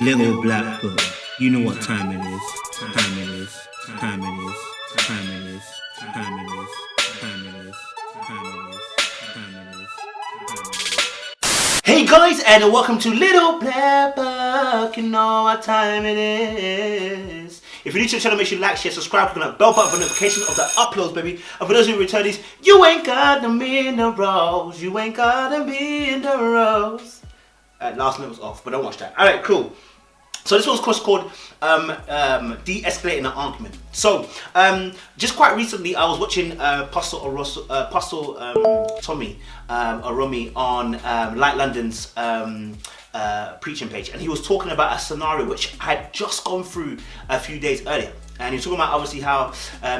Little black book, you know what time it is. Time it is. Time it is. Time it is. Time it is. Time it is. Time it is. Time it is. Hey guys, and welcome to Little Black Book. You know what time it is. If you're new to the channel, make sure you like, share, subscribe, click on that bell button for notifications of the uploads, baby. And for those who return these, you ain't got them in the rows. You ain't got them in the rows. Last note was off, but don't watch that. Alright, cool. So this one's called De-Escalating an Argument. So, just quite recently, I was watching Pastor Tommy Oromi on Light London's preaching page, and he was talking about a scenario which I had just gone through a few days earlier. And he was talking about obviously how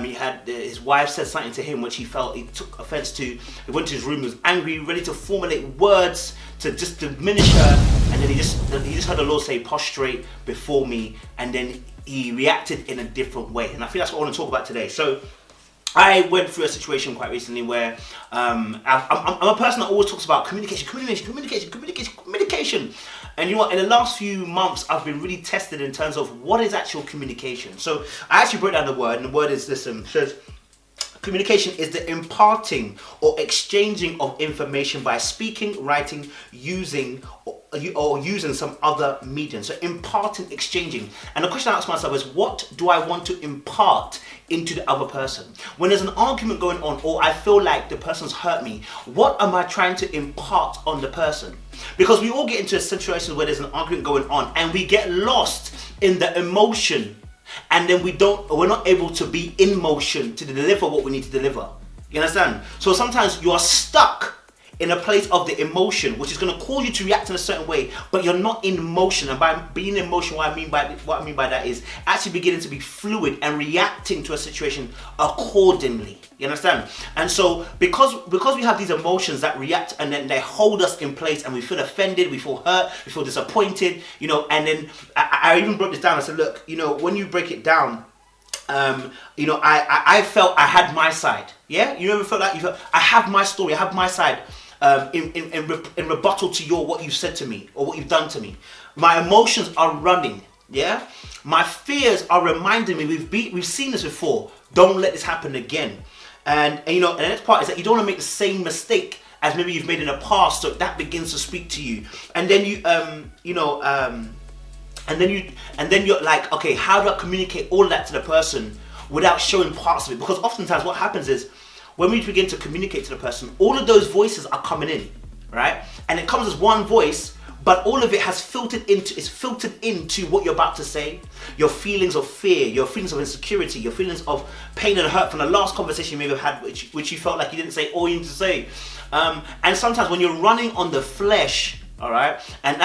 he had his wife said something to him which he felt he took offense to. He went to his room, he was angry, ready to formulate words to just diminish her, and then he just heard the Lord say, "Prostrate before me," and then he reacted in a different way. And I think that's what I want to talk about today. So I went through a situation quite recently where I'm a person that always talks about communication. And you know what, in the last few months, I've been really tested in terms of what is actual communication. So I actually broke down the word, and the word is this, says, communication is the imparting or exchanging of information by speaking, writing, using, or using some other medium. So imparting, exchanging. And the question I ask myself is, what do I want to impart into the other person? When there's an argument going on, or I feel like the person's hurt me, what am I trying to impart on the person? Because we all get into a situation where there's an argument going on and we get lost in the emotion, and then we're not able to be in motion to deliver what we need to deliver. You understand? So sometimes you are stuck in a place of the emotion, which is going to cause you to react in a certain way, but you're not in motion. And by being in motion, what I mean by that is actually beginning to be fluid and reacting to a situation accordingly. You understand? And so because we have these emotions that react, and then they hold us in place, and we feel offended, we feel hurt, we feel disappointed, you know. And then I even broke this down. I said, look, you know, when you break it down, you know, I felt I had my side. Yeah, you ever felt like I have my story, I have my side. In rebuttal to what you've said to me or what you've done to me. My emotions are running, yeah? My fears are reminding me, we've seen this before, don't let this happen again. And you know, and the next part is that you don't want to make the same mistake as maybe you've made in the past, so that begins to speak to you. And then and then you're like, okay, how do I communicate all that to the person without showing parts of it? Because oftentimes what happens is, when we begin to communicate to the person, all of those voices are coming in, right? And it comes as one voice, but all of it has filtered into what you're about to say. Your feelings of fear, your feelings of insecurity, your feelings of pain and hurt from the last conversation you may have had, which you felt like you didn't say all you need to say. And sometimes when you're running on the flesh, all right, and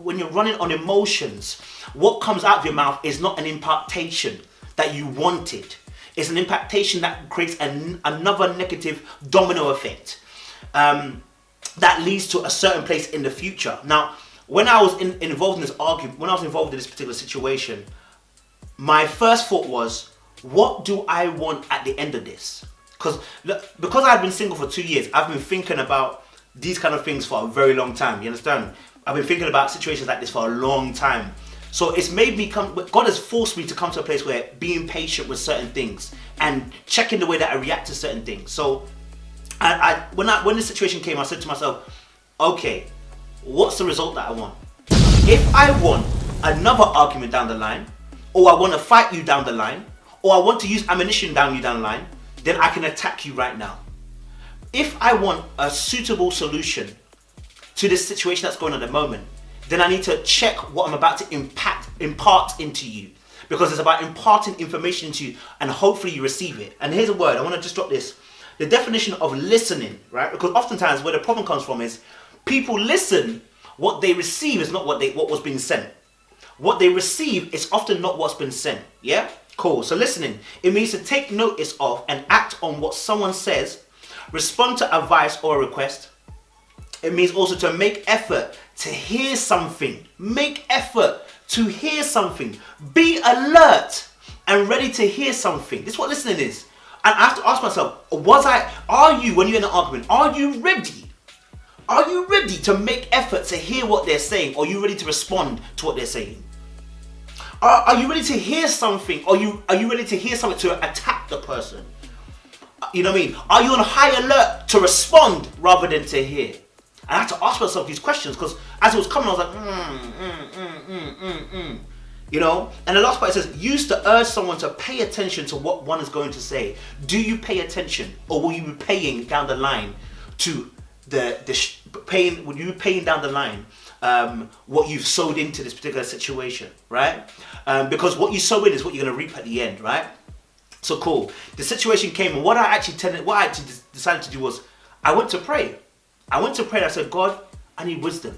when you're running on emotions, what comes out of your mouth is not an impartation that you wanted. It's an impactation that creates another negative domino effect that leads to a certain place in the future. Now, when I was involved in this argument, when I was involved in this particular situation, my first thought was, what do I want at the end of this? Because I've been single for 2 years, I've been thinking about these kind of things for a very long time. You understand? I've been thinking about situations like this for a long time. So it's made me God has forced me to come to a place where being patient with certain things and checking the way that I react to certain things. So when this situation came, I said to myself, okay, what's the result that I want? If I want another argument down the line, or I want to fight you down the line, or I want to use ammunition down the line, then I can attack you right now. If I want a suitable solution to this situation that's going on at the moment, then I need to check what I'm about to impart into you, because it's about imparting information into you, and hopefully you receive it. And here's a word, I want to just drop this. The definition of listening, right? Because oftentimes where the problem comes from is people listen, what they receive is not what was being sent. What they receive is often not what's been sent, yeah? Cool, so listening, it means to take notice of and act on what someone says, respond to advice or a request. It means also to make effort to hear something. Make effort to hear something. Be alert and ready to hear something. This is what listening is. And I have to ask myself, are you, when you're in an argument, are you ready? Are you ready to make effort to hear what they're saying? Or are you ready to respond to what they're saying? Are you ready to hear something? Or are you ready to hear something to attack the person? You know what I mean? Are you on high alert to respond rather than to hear? And I had to ask myself these questions because as it was coming, I was like, You know? And the last part says, use to urge someone to pay attention to what one is going to say. Do you pay attention, or will you be paying down the line to will you be paying down the line what you've sowed into this particular situation, right? Because what you sow in is what you're going to reap at the end, right? So cool. The situation came, and what I actually decided to do was I went to pray. And I said, God, I need wisdom.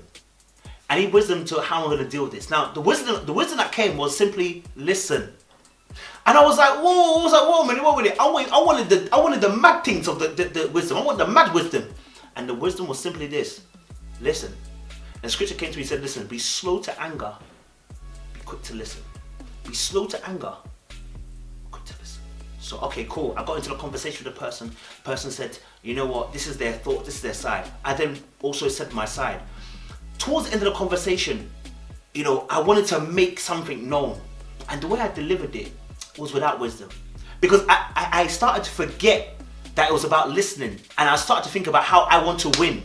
I need wisdom to how I'm going to deal with this. Now, the wisdom that came was simply listen. And I was like, whoa, man, what with it? I wanted the mad things of the wisdom. I want the mad wisdom. And the wisdom was simply this: listen. And scripture came to me and said, listen, be slow to anger, be quick to listen. Be slow to anger, quick to listen. So, okay, cool. I got into the conversation with the person. The person said, you know what, this is their thought, this is their side. I then also said my side. Towards the end of the conversation, you know, I wanted to make something known. And the way I delivered it was without wisdom. Because I started to forget that it was about listening. And I started to think about how I want to win.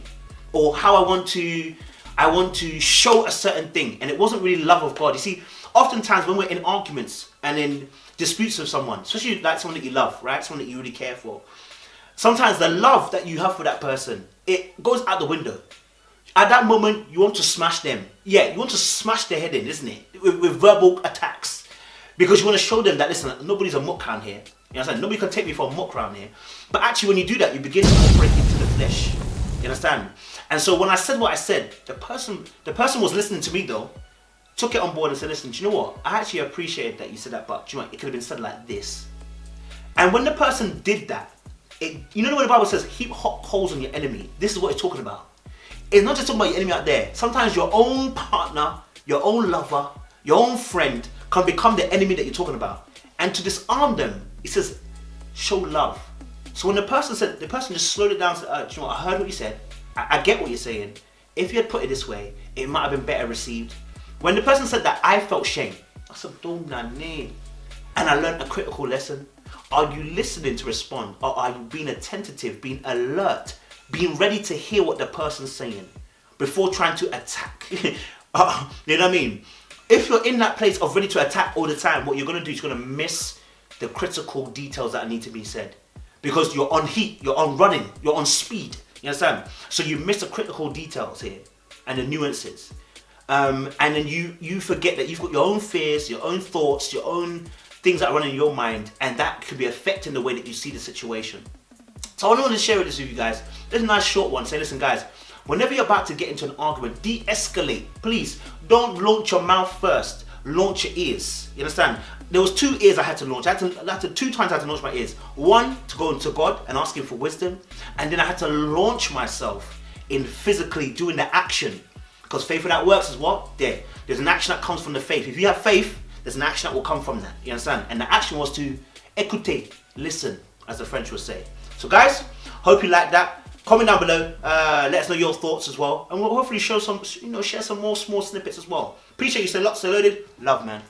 Or how I want to show a certain thing. And it wasn't really love of God. You see, oftentimes when we're in arguments and in disputes with someone, especially like someone that you love, right? Someone that you really care for. Sometimes the love that you have for that person, it goes out the window. At that moment, you want to smash them. Yeah, you want to smash their head in, isn't it? With verbal attacks. Because you want to show them that, listen, nobody's a muck around here. You understand? Nobody can take me for a muck around here. But actually, when you do that, you begin to operate into the flesh. You understand? And so when I said what I said, the person was listening to me though, took it on board and said, listen, do you know what? I actually appreciate that you said that, but do you know what? It could have been said like this. And when the person did that, you know when the Bible says, heap hot coals on your enemy, this is what it's talking about. It's not just talking about your enemy out there. Sometimes your own partner, your own lover, your own friend can become the enemy that you're talking about. And to disarm them, it says, show love. So when the person just slowed it down and said, do you know what? I heard what you said. I get what you're saying. If you had put it this way, it might have been better received. When the person said that, I felt shame. I said, don't name. And I learned a critical lesson. Are you listening to respond? Or are you being attentive, being alert, being ready to hear what the person's saying before trying to attack? You know what I mean? If you're in that place of ready to attack all the time, what you're going to do is you're going to miss the critical details that need to be said. Because you're on heat, you're on running, you're on speed. You understand? So you miss the critical details here and the nuances. And then you forget that you've got your own fears, your own thoughts, your own things that are running in your mind, and that could be affecting the way that you see the situation. So I want to share this with you guys. This is a nice short one. Say, listen guys, whenever you're about to get into an argument, de-escalate. Please, don't launch your mouth first. Launch your ears. You understand? There was 2 ears I had to launch. 2 times I had to launch my ears. One, to go into God and ask Him for wisdom. And then I had to launch myself in physically doing the action. Because faith without works is what? There's an action that comes from the faith. If you have faith, there's an action that will come from that. You understand? And the action was to écouter, listen, as the French would say. So guys, hope you like that. Comment down below. Let us know your thoughts as well. And we'll hopefully share some more small snippets as well. Appreciate you so lots. So loaded. Love, man.